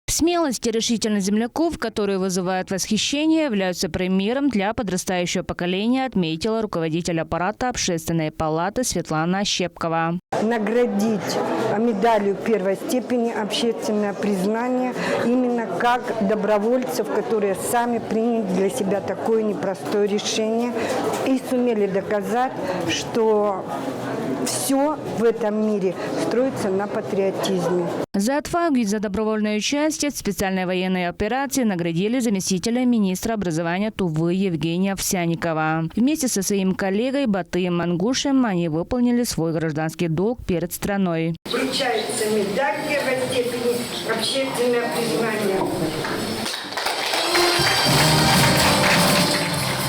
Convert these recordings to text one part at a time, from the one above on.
Смелость и решительность земляков, которые вызывают восхищение, являются примером для подрастающего поколения, отметила руководитель аппарата Общественной палаты Светлана Щепкова. Наградить медалью первой степени общественное признание именно как добровольцев, которые сами приняли для себя такое непростое решение и сумели доказать, что все в этом мире строится на патриотизме. За отвагу и за добровольное участие в специальной военной операции наградили заместителя министра образования Тувы Евгения Овсянникова. Вместе со своим коллегой Батыем Мангушем они выполнили свой гражданский долг перед страной. Вручается медаль первой степени общественное признание.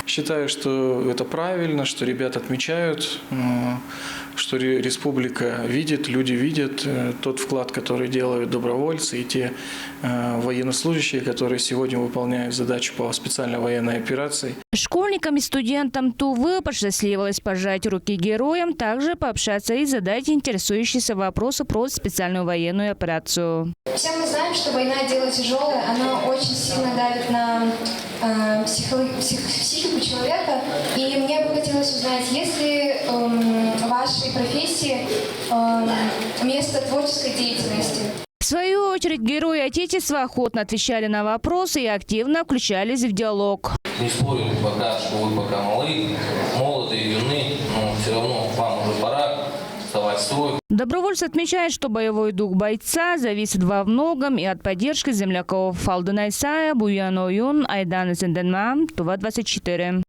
Считаю, что это правильно, что ребят отмечают, что республика видит, люди видят тот вклад, который делают добровольцы и те военнослужащие, которые сегодня выполняют задачу по специальной военной операции. Школьникам и студентам Тувы посчастливилось пожать руки героям, также пообщаться и задать интересующиеся вопросы про специальную военную операцию. Все мы знаем, что война – дело тяжелое, она очень сильно давит на психику человека. И мне бы хотелось узнать, есть ли в вашей профессии место творческой деятельности? В свою очередь, герои Отечества охотно отвечали на вопросы и активно включались в диалог. Не спорим пока, что вы пока молоды, юны, но все равно вам уже пора вставать в строй. Добровольцы отмечают, что боевой дух бойца зависит во многом и от поддержки земляков. Алтынай Сая, Буян Оюн, Айдан Зенденма, Тува 24.